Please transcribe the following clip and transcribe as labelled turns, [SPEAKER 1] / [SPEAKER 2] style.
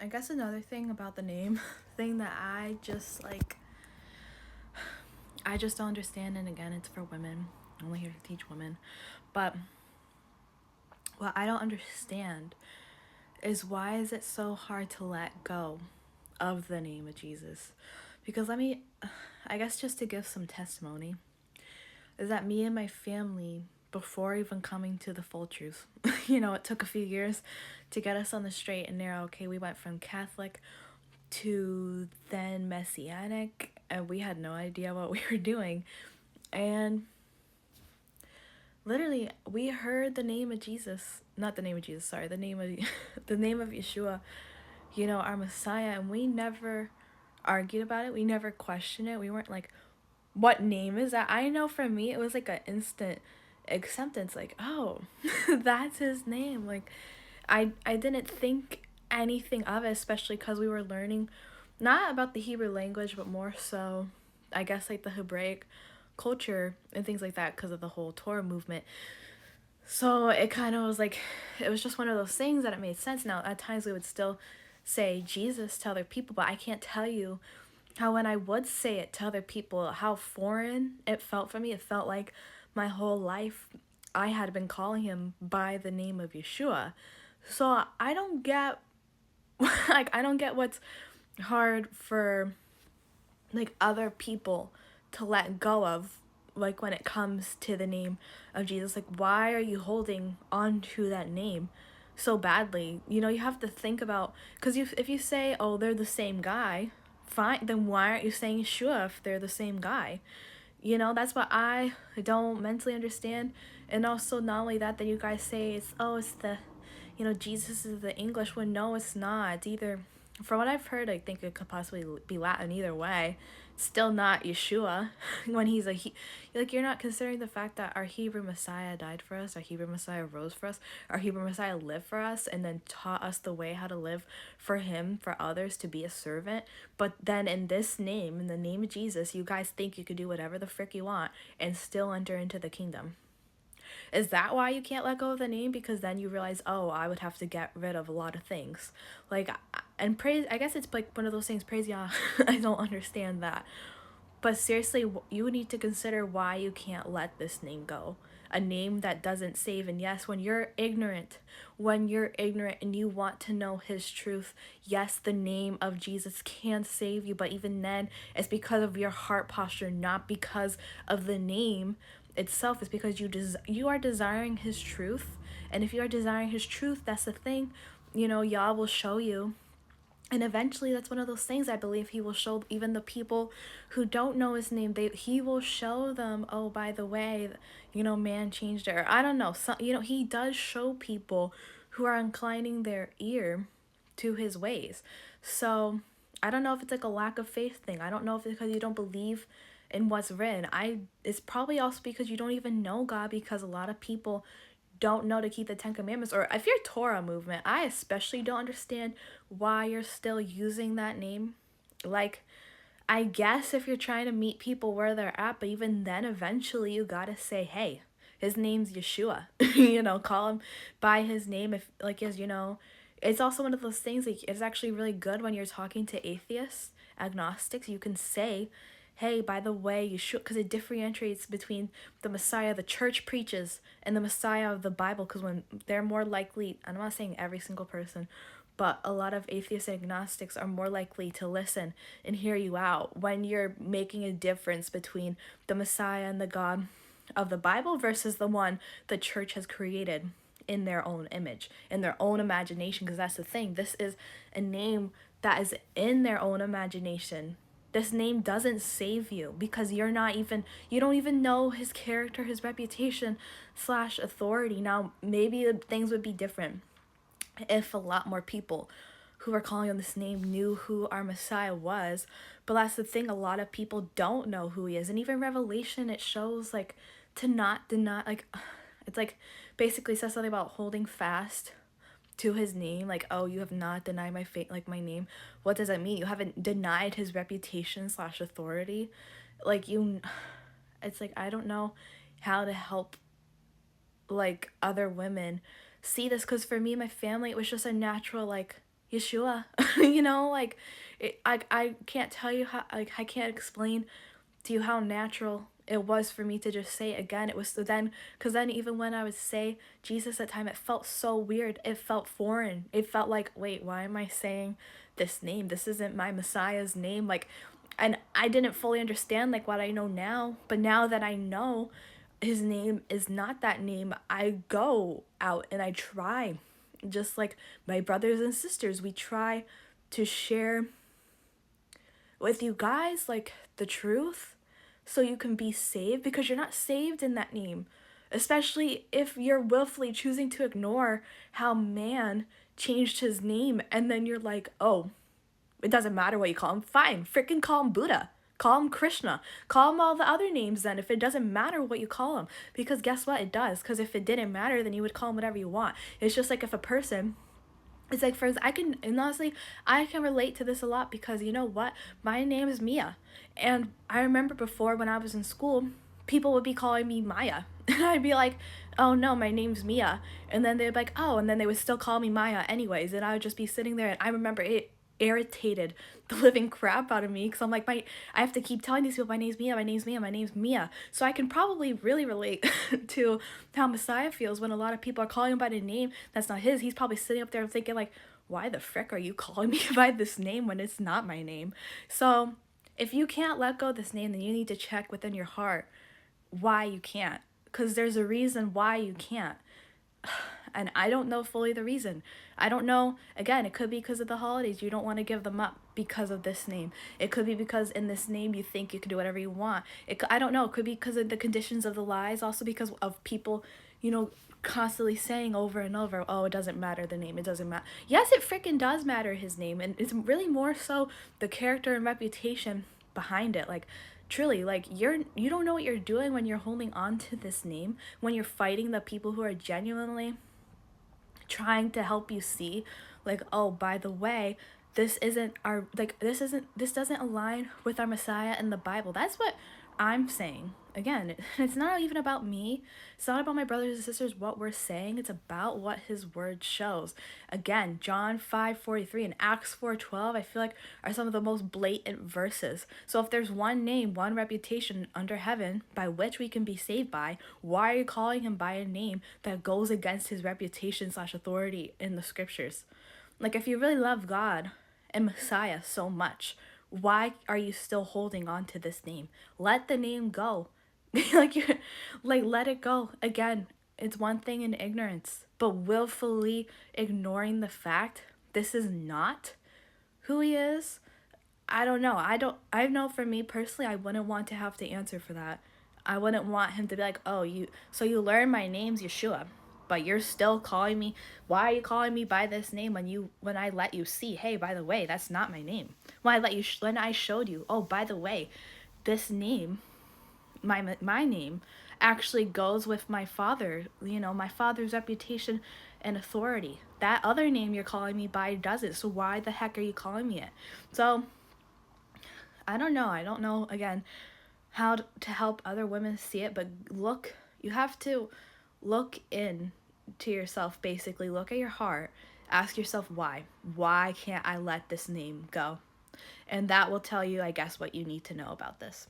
[SPEAKER 1] I guess another thing about the name thing that I just don't understand, and again, it's for women. I'm only here to teach women. But what I don't understand is why is it so hard to let go of the name of Jesus? Because I guess just to give some testimony, is that me and my family, before even coming to the full truth, it took a few years to get us on the straight and narrow. Okay, we went from Catholic to then Messianic, and we had no idea what we were doing. And literally, we heard the name of Jesus, not the name of Jesus, sorry, the name of the name of Yeshua, our Messiah, and we never argued about it. We never questioned it. We weren't like, what name is that? I know for me, it was like an instant acceptance, like, oh, that's his name. Like, I didn't think anything of it, especially because we were learning not about the Hebrew language, but more so, I guess, like the Hebraic culture and things like that because of the whole Torah movement. So it kind of was like, it was just one of those things that it made sense. Now, at times we would still say Jesus to other people, but I can't tell you how when I would say it to other people, how foreign it felt for me. It felt like my whole life I had been calling him by the name of Yeshua. So I don't get, I don't get what's hard for, like, other people to let go of, like, when it comes to the name of Jesus. Like, why are you holding on to that name so badly? You have to think about, because if you say, oh, they're the same guy, fine, then why aren't you saying Yeshua if they're the same guy? That's what I don't mentally understand. And also, not only that, that you guys say it's the, Jesus is the English one. No, it's not. It's either, from what I've heard, I think it could possibly be Latin either way. It's still not Yeshua when he's like, you're not considering the fact that our Hebrew Messiah died for us, our Hebrew Messiah rose for us, our Hebrew Messiah lived for us, and then taught us the way how to live for him, for others, to be a servant. But then in this name, in the name of Jesus, you guys think you could do whatever the frick you want and still enter into the kingdom. Is that why you can't let go of the name? Because then you realize, oh, I would have to get rid of a lot of things. Like, and praise, I guess it's like one of those things, praise Yah. I don't understand that. But seriously, you need to consider why you can't let this name go. A name that doesn't save. And yes, when you're ignorant and you want to know his truth, yes, the name of Jesus can save you. But even then, it's because of your heart posture, not because of the name itself. It's because you are desiring his truth. And if you are desiring his truth, that's the thing, Yah will show you. And eventually, that's one of those things I believe he will show even the people who don't know his name. He will show them, oh, by the way, man changed it. Or I don't know. He does show people who are inclining their ear to his ways. So I don't know if it's like a lack of faith thing. I don't know if it's because you don't believe in what's written. It's probably also because you don't even know God, because a lot of people don't know to keep the 10 Commandments. Or if you're Torah movement, I especially don't understand why you're still using that name. Like, I guess if you're trying to meet people where they're at, but even then, eventually you gotta say, hey, his name's Yeshua. Call him by his name. If, like, it's also one of those things, like, it's actually really good when you're talking to atheists, agnostics. You can say, hey, by the way, you should, because it differentiates between the Messiah the church preaches and the Messiah of the Bible, because when they're more likely, I'm not saying every single person, but a lot of atheists and agnostics are more likely to listen and hear you out when you're making a difference between the Messiah and the God of the Bible versus the one the church has created in their own image, in their own imagination, because that's the thing. This is a name that is in their own imagination. This name doesn't save you because you don't even know his character, his reputation / authority. Now, maybe things would be different if a lot more people who are calling on this name knew who our Messiah was. But that's the thing, a lot of people don't know who he is. And even Revelation, it shows, like, to not deny, like, it's like basically says something about holding fast to his name, like, oh, you have not denied my faith, like my name. What does that mean? You haven't denied his reputation / authority. Like, it's like, I don't know how to help, like, other women see this, because for me, my family, it was just a natural, like, Yeshua. Like I can't tell you how, like I can't explain to you how natural it was for me to just say it again. It was then, because then even when I would say Jesus at time, it felt so weird. It felt foreign. It felt like, wait, why am I saying this name? This isn't my Messiah's name. Like, and I didn't fully understand like what I know now. But now that I know his name is not that name, I go out and I try, just like my brothers and sisters, we try to share with you guys like the truth so you can be saved, because you're not saved in that name, especially if you're willfully choosing to ignore how man changed his name, and then you're like, oh, it doesn't matter what you call him. Fine, freaking call him Buddha, call him Krishna, call him all the other names then, if it doesn't matter what you call him. Because guess what, it does. Because if it didn't matter, then you would call him whatever you want. It's just like if a person, it's like, for I can, and honestly, I can relate to this a lot, because you know what? My name is Mia. And I remember before when I was in school, people would be calling me Maya. And I'd be like, oh no, my name's Mia. And then they'd be like, oh, and then they would still call me Maya anyways. And I would just be sitting there, and I remember it irritated the living crap out of me, because I'm like, I have to keep telling these people my name's Mia, my name's Mia, my name's Mia. So I can probably really relate to how Messiah feels when a lot of people are calling him by the name that's not his. He's probably sitting up there thinking like, why the frick are you calling me by this name when it's not my name? So if you can't let go of this name, then you need to check within your heart why you can't, because there's a reason why you can't. And I don't know fully the reason. I don't know. Again, it could be because of the holidays. You don't want to give them up because of this name. It could be because in this name you think you can do whatever you want. I don't know. It could be because of the conditions of the lies. Also because of people, constantly saying over and over, oh, it doesn't matter the name. It doesn't matter. Yes, it freaking does matter his name. And it's really more so the character and reputation behind it. Like, truly, like, you don't know what you're doing when you're holding on to this name, when you're fighting the people who are genuinely trying to help you see, like, oh, by the way, this doesn't align with our Messiah in the Bible. That's what I'm saying. Again, it's not even about me. It's not about my brothers and sisters, what we're saying. It's about what his word shows. Again, John 5:43 and Acts 4:12, I feel like are some of the most blatant verses. So if there's one name, one reputation under heaven by which we can be saved by, why are you calling him by a name that goes against his reputation/authority in the scriptures? Like, if you really love God and Messiah so much, why are you still holding on to this name? Let the name go. Let it go. Again, it's one thing in ignorance, but willfully ignoring the fact this is not who he is. I don't know. I know for me personally, I wouldn't want to have to answer for that. I wouldn't want him to be like, oh, so you learned my name's Yeshua, but you're still calling me. Why are you calling me by this name when I let you see, hey, by the way, that's not my name. When I showed you, oh, by the way, this name, my name actually goes with my father, my father's reputation and authority. That other name you're calling me by doesn't. So why the heck are you calling me it? So I don't know again how to help other women see it, but you have to look in to yourself. Basically, look at your heart, ask yourself why can't I let this name go? And that will tell you, I guess, what you need to know about this.